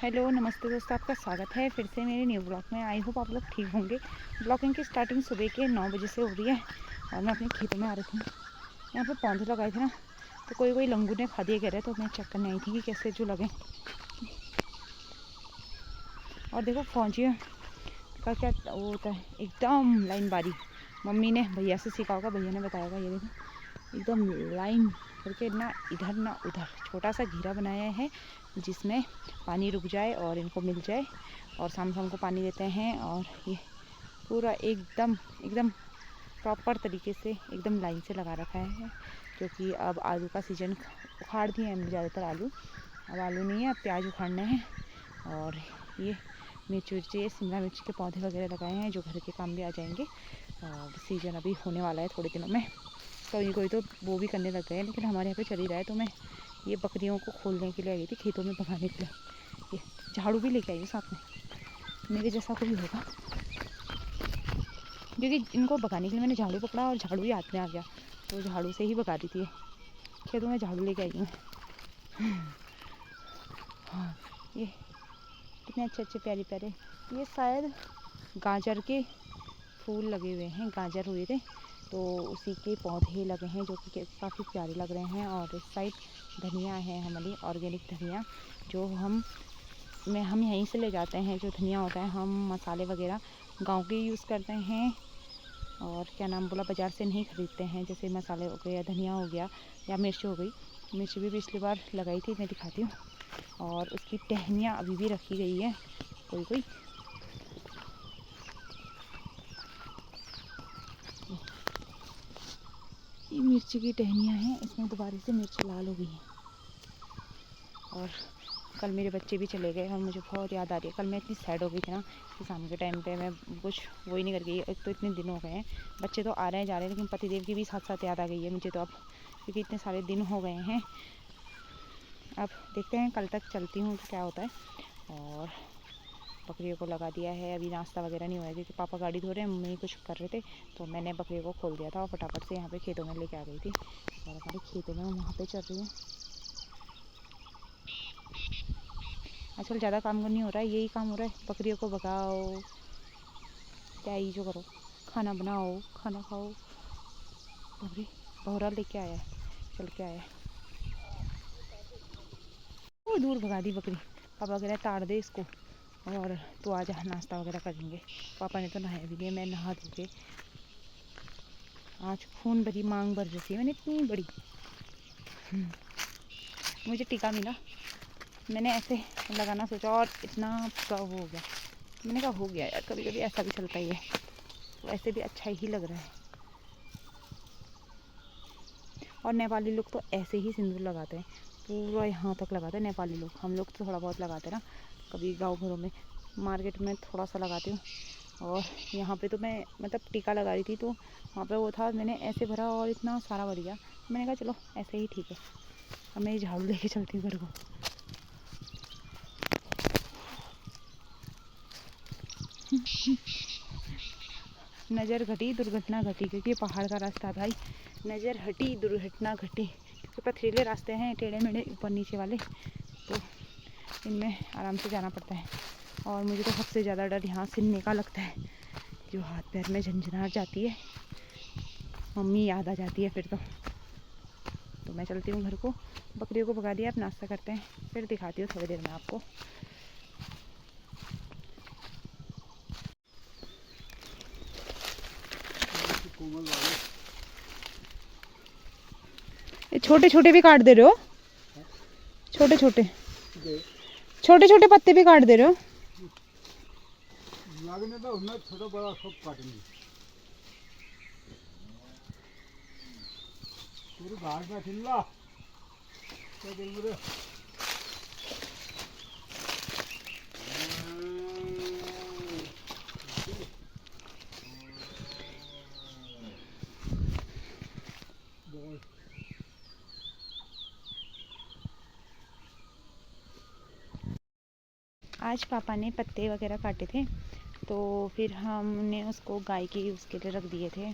Hello नमस्ते दोस्तों, आपका स्वागत है फिर से मेरे न्यू ब्लॉग में। आई होप आप लोग ठीक होंगे। ब्लॉगिंग की स्टार्टिंग सुबह के 9 बजे से हो रही है और मैं अपने खेतों में आ रही थी। यहाँ पे पौधे लगाए थे ना, तो कोई कोई लंगूर ने खा दिए कह रहे, तो मैं चेक करने आई थी कि कैसे जो लगे। और देखो फौजियों का क्या वो होता है, एकदम लाइन बारी। मम्मी ने भैया से सीखा होगा, भैया ने बताया होगा। ये देखो एकदम लाइन करके, ना इधर ना उधर, छोटा सा घेरा बनाया है जिसमें पानी रुक जाए और इनको मिल जाए। और शाम शाम को पानी देते हैं। और ये पूरा एकदम एकदम प्रॉपर तरीके से एकदम लाइन से लगा रखा है, क्योंकि अब आलू का सीजन उखाड़ दिए हैं ज़्यादातर आलू। अब आलू नहीं है, अब प्याज उखाड़ने हैं। और ये मिर्च विर्ची, शिमला मिर्च के पौधे वगैरह लगाए हैं जो घर के काम भी आ जाएंगे। और सीजन अभी होने वाला है थोड़े दिनों में, कोई कोई तो वो भी करने लग गए हैं, लेकिन हमारे यहाँ पे चल ही रहा है। तो मैं ये बकरियों को खोलने के लिए आई थी, खेतों में भगाने के लिए। ये झाड़ू भी लेके आई हूँ साथ में, मेरे जैसा कोई होगा, क्योंकि इनको भगाने के लिए मैंने झाड़ू पकड़ा और झाड़ू ही हाथ में आ गया, तो झाड़ू से ही भगा दी थी। खेतों में झाड़ू लेके आई हूँ। हाँ, ये कितने अच्छे अच्छे प्यारे प्यारे, ये शायद गाजर के फूल लगे हुए हैं, गाजर हुए थे तो उसी के पौधे लगे हैं, जो कि काफ़ी प्यारे लग रहे हैं। और इस साइड धनिया है, हमारी ऑर्गेनिक धनिया, जो हम यहीं से ले जाते हैं। जो धनिया होता है हम मसाले वगैरह गांव के यूज़ करते हैं, और क्या नाम बोला, बाज़ार से नहीं ख़रीदते हैं। जैसे मसाले हो गए या धनिया हो गया या मिर्च हो गई। मिर्च भी पिछली बार लगाई थी, मैं दिखाती हूँ। और उसकी टहनियाँ अभी भी रखी गई है कोई कोई। ये मिर्ची की टहनियाँ हैं, इसमें दोबारा से मिर्च लाल हो गई है। और कल मेरे बच्चे भी चले गए और मुझे बहुत याद आ रही है। कल मैं इतनी सैड हो गई थी ना कि शाम के टाइम पे मैं कुछ वो ही नहीं कर गई। एक तो इतने दिन हो गए हैं, बच्चे तो आ रहे हैं जा रहे हैं, लेकिन पतिदेव की भी साथ साथ याद आ गई है मुझे तो अब, क्योंकि इतने सारे दिन हो गए हैं। अब देखते हैं, कल तक चलती हूँ तो क्या होता है। और बकरियों को लगा दिया है, अभी नाश्ता वगैरह नहीं हुआ क्योंकि पापा गाड़ी धो रहे हैं, मम्मी कुछ कर रहे थे, तो मैंने बकरियों को खोल दिया था और फटाफट से यहाँ पे खेतों में लेके आ गई थी। और हमारे खेतों में वहाँ पे चल रही है। आजकल ज़्यादा काम नहीं हो रहा है, यही काम हो रहा है, बकरियों को भगाओ, क्या ही जो करो, खाना बनाओ, खाना खाओ। बकरी बहरा लेके आया है, चल के आया है, वो दूर भगा दी बकरी। पापा कह रहे ताड़ दे इसको और तो आज नाश्ता वगैरह करेंगे। पापा ने तो नहाया भी नहीं, मैं नहा धो के आज खून भरी मांग भर रखी है मैंने, इतनी बड़ी। मुझे टीका मिला, मैंने ऐसे लगाना सोचा और इतना पूरा हो गया। मैंने कहा हो गया यार, कभी कभी ऐसा भी चलता ही है, वैसे भी अच्छा ही लग रहा है। और नेपाली लोग तो ऐसे ही सिंदूर लगाते हैं, पूरा यहाँ तक लगाते हैं नेपाली लोग। हम लोग तो थोड़ा बहुत लगाते हैं ना, कभी गाँव घरों में, मार्केट में थोड़ा सा लगाती हूँ। और यहाँ पे तो मैं मतलब टीका लगा रही थी, तो वहाँ पे वो था, मैंने ऐसे भरा और इतना सारा भर गया। मैंने कहा चलो ऐसे ही ठीक है, अब मैं झाड़ू लेके चलती हूँ घर को। नज़र घटी दुर्घटना घटी, क्योंकि पहाड़ का रास्ता भाई, नज़र हटी दुर्घटना घटी, क्योंकि पथरीले रास्ते हैं, टेढ़े मेढ़े ऊपर नीचे वाले, तो इनमें आराम से जाना पड़ता है। और मुझे तो सबसे ज़्यादा डर यहाँ सिरने का लगता है, जो हाथ पैर में झंझनाहट जाती है, मम्मी याद आ जाती है फिर तो मैं चलती हूँ घर को। बकरियों को भगा दिया, अब नाश्ता करते हैं, फिर दिखाती हूँ थोड़ी देर में आपको। ये छोटे छोटे भी काट दे रहे हो, छोटे छोटे छोटे छोटे पत्ते भी काट दे रहे हो। लगने तो उन्हें छोटा बड़ा सब काटेंगे, पूरी घाट में चिल्ला क्या बोल रहे। आज पापा ने पत्ते वगैरह काटे थे, तो फिर हमने उसको गाय के उसके लिए रख दिए थे।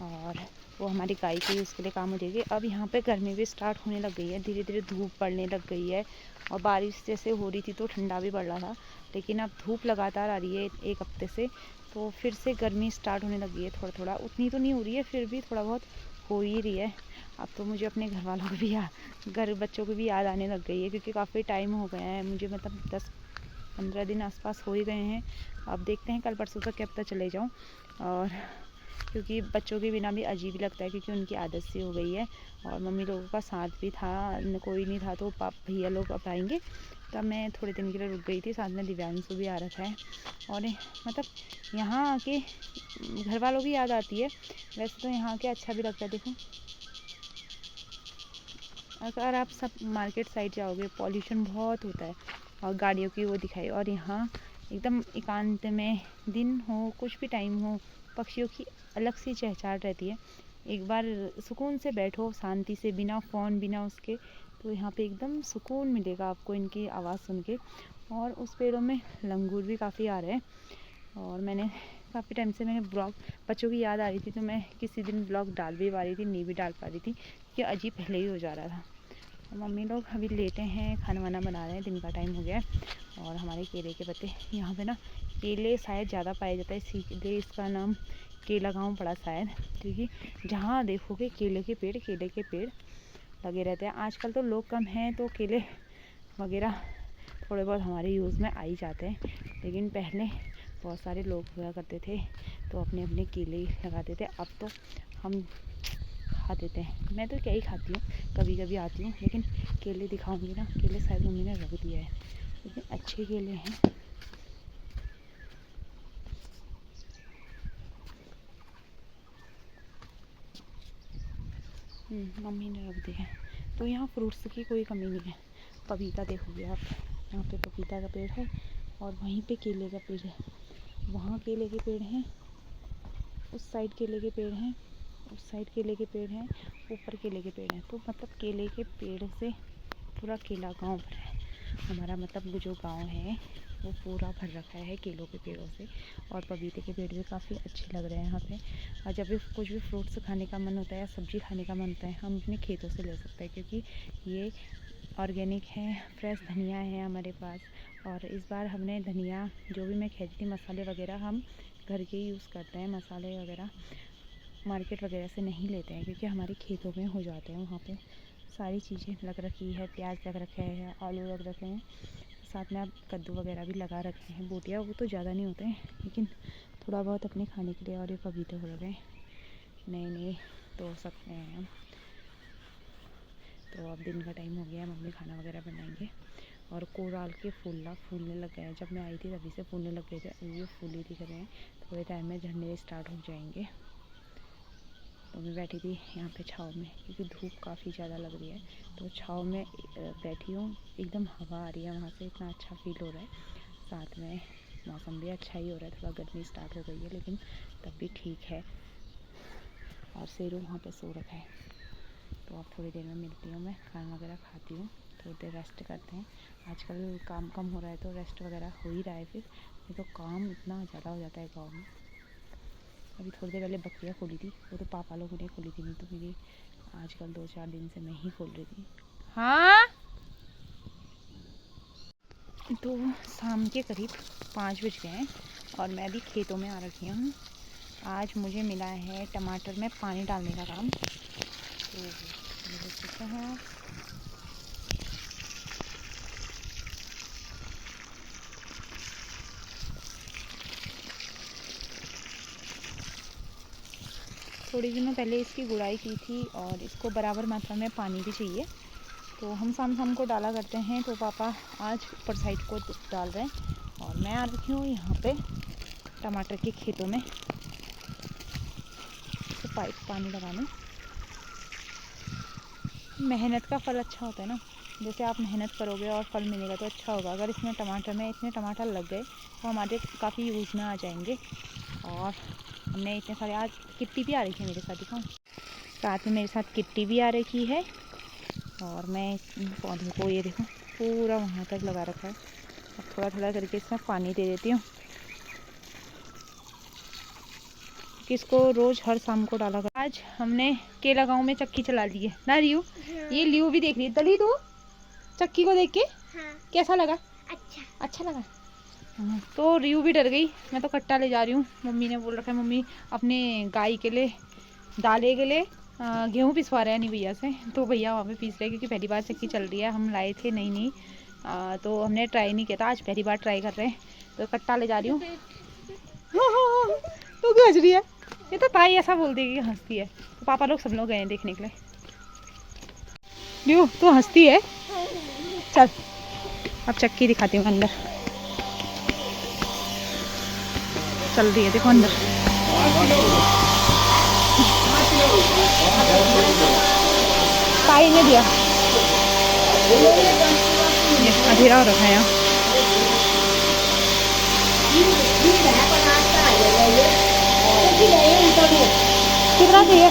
और वो हमारी गाय की उसके लिए काम हो जाएगी। अब यहाँ पे गर्मी भी स्टार्ट होने लग गई है, धीरे धीरे धूप पड़ने लग गई है और बारिश जैसे हो रही थी तो ठंडा भी पड़ रहा था, लेकिन अब धूप लगातार आ रही है एक हफ्ते से, तो फिर से गर्मी स्टार्ट होने लग गई है थोड़ा थोड़ा। उतनी तो नहीं हो रही है, फिर भी थोड़ा बहुत हो ही रही है। अब तो मुझे अपने घर वालों को भी घर बच्चों को भी याद आने लग गई है, क्योंकि काफ़ी टाइम हो गया है मुझे, मतलब 10-15 दिन आसपास हो ही गए हैं। अब देखते हैं कल परसों तक कब तक चले जाऊँ, और क्योंकि बच्चों के बिना भी अजीब ही लगता है, क्योंकि उनकी आदत सी हो गई है। और मम्मी लोगों का साथ भी था, कोई नहीं था तो भैया लोग अब आएंगे, तब मैं थोड़े दिन के लिए रुक गई थी। साथ में दिव्यांशु भी आ रखा है, और मतलब यहाँ आके घर वालों की याद आती है। वैसे तो यहाँ के अच्छा भी लगता है। देखो, अगर आप सब मार्केट साइड जाओगे पॉल्यूशन बहुत होता है और गाड़ियों की वो दिखाई, और यहाँ एकदम एकांत में दिन हो कुछ भी टाइम हो, पक्षियों की अलग सी चहचहाट रहती है। एक बार सुकून से बैठो शांति से, बिना फ़ोन बिना उसके, तो यहाँ पे एकदम सुकून मिलेगा आपको इनकी आवाज़ सुन के। और उस पेड़ों में लंगूर भी काफ़ी आ रहे हैं, और मैंने काफ़ी टाइम से मैंने ब्लॉग, बच्चों की याद आ रही थी तो मैं किसी दिन ब्लॉग डाल भी पा रही थी, नहीं भी डाल पा रही थी, कि अजीब पहले ही हो जा रहा था। और मम्मी लोग अभी लेटे हैं, खाना वाना बना रहे हैं, दिन का टाइम हो गया है। और हमारे केले के पत्ते, यहाँ पे ना केले शायद ज़्यादा पाए जाता है, इसीलिए इसका नाम केला गाँव पड़ा शायद, क्योंकि जहाँ देखोगे केले के पेड़ लगे रहते हैं। आजकल तो लोग कम हैं तो केले वगैरह थोड़े बहुत हमारे यूज़ में आ ही जाते हैं, लेकिन पहले बहुत सारे लोग हुआ करते थे तो अपने अपने केले लगाते थे। अब तो हम खा देते हैं, मैं तो क्या ही खाती हूँ, कभी कभी आती हूँ, लेकिन केले दिखाऊंगी ना, केले शायद मम्मी ने रख दिया है, लेकिन अच्छे केले हैं। मम्मी ने रख दिया है, तो यहाँ फ्रूट्स की कोई कमी नहीं है। पपीता देखोगे आप, यहाँ पे पपीता का पेड़ है और वहीं पे केले का पेड़ है, वहाँ केले के पेड़ हैं, उस साइड केले के पेड़ हैं, उस साइड केले के पेड़ हैं, ऊपर केले के पेड़ हैं। तो मतलब केले के पेड़ से पूरा केला गांव भरा है हमारा, मतलब वो जो गांव है वो पूरा भर रखा है केलों के पेड़ों से। और पपीते के पेड़ भी काफ़ी अच्छे लग रहे हैं यहाँ पे। और जब भी कुछ भी फ्रूट्स खाने का मन होता है या सब्ज़ी खाने का मन होता है, हम अपने खेतों से ले सकते हैं, क्योंकि ये ऑर्गेनिक है, फ्रेश धनिया है हमारे पास। और इस बार हमने धनिया जो भी मैं खेती थी, मसाले वगैरह हम घर के यूज़ करते हैं, मसाले वगैरह मार्केट वगैरह से नहीं लेते हैं, क्योंकि हमारे खेतों में हो जाते हैं। वहाँ पे सारी चीज़ें लग रखी है, प्याज लग रखे हैं, आलू लग रखे हैं, साथ में आप कद्दू वगैरह भी लगा रखे हैं। बोटियाँ वो तो ज़्यादा नहीं होते हैं, लेकिन थोड़ा बहुत अपने खाने के लिए। और ये पपीते हो रहे नए तोड़ सकते हैं हम। तो अब दिन का टाइम हो गया है, मम्मी खाना वगैरह बनाएंगे। और कोराल के फूलने लग गए हैं, जब मैं आई थी तभी से फूलने लग गए थे, अभी ये फूल ही दिख रहे हैं, थोड़े टाइम में झड़ने स्टार्ट हो जाएंगे। तो मैं बैठी थी यहाँ पे छाँव में, क्योंकि धूप काफ़ी ज़्यादा लग रही है, तो छाँव में बैठी हूँ, एकदम हवा आ रही है वहाँ से, इतना अच्छा फील हो रहा है। साथ में मौसम भी अच्छा ही हो रहा है, थोड़ा गर्मी स्टार्ट हो गई है लेकिन तब भी ठीक है। और शेरू वहाँ पे सो रखा है, तो अब थोड़ी देर में मिलती हूँ, मैं खाना वगैरह खाती हूँ, थोड़ी देर रेस्ट करते हैं। आजकल काम कम हो रहा है तो रेस्ट वगैरह हो ही रहा है, फिर नहीं तो काम इतना ज़्यादा हो जाता है गाँव में। अभी थोड़ी देर पहले बकरियाँ खोली थी, वो तो पापा लोगों ने खोली थी, नहीं तो मेरी आजकल 2-4 दिन से मैं ही खोल रही थी। हाँ, तो शाम के करीब 5 बज गए हैं और मैं भी खेतों में आ रखी हूँ। आज मुझे मिला है टमाटर में पानी डालने का काम, तो ये देख सकते हैं। थोड़ी दिनों पहले इसकी गुड़ाई की थी और इसको बराबर मात्रा में पानी भी चाहिए, तो हम शाम को डाला करते हैं। तो पापा आज ऊपर साइड को डाल रहे हैं और मैं आ रखी हूँ यहाँ पे टमाटर के खेतों में, तो पाइप पानी लगाने। मेहनत का फल अच्छा होता है ना, जैसे आप मेहनत करोगे और फल मिलेगा तो अच्छा होगा। अगर इसमें टमाटर में इतने टमाटर लग गए तो हमारे काफ़ी यूज़ में आ जाएंगे। और हमने इतने सारे, आज किट्टी भी आ रही है मेरे साथ, दिखाऊँ, साथ में मेरे साथ किट्टी भी आ रखी है। और मैं पौधों को ये देखो पूरा वहाँ तक लगा रखा है। अब थोड़ा थोड़ा करके इसमें पानी दे देती हूँ, कि इसको रोज हर शाम को डाला कर। आज हमने केला गांव में चक्की चला ली है ना रियू। ये लियू भी देख रही है। दली तू चक्की को देख के कैसा लगा? अच्छा लगा। तो रियू भी डर गई। मैं तो कट्टा ले जा रही हूँ। मम्मी ने बोल रखा है, मम्मी अपने गाय के लिए दाले के लिए गेहूँ पिसवा रहे हैं नहीं भैया से। तो भैया वहाँ पे पीस रहे हैं क्योंकि पहली बार चक्की चल रही है। हम लाए थे नहीं तो हमने ट्राई नहीं किया था, आज पहली बार ट्राई कर रहे हैं। तो कट्टा ले जा रही हूँ। तो क्यों हंस रही है? ये तो ताई ऐसा बोल देगी कि हंसती है। तो पापा लोग सब लोग गए हैं देखने के लिए। लियो तो हंसती है। चल अब चक्की दिखाती हूँ अंदर। चल रही है देखो अंदर। ताई ने दिया, ये अंधेरा हो रखा है यहाँ। कितना चाहिए?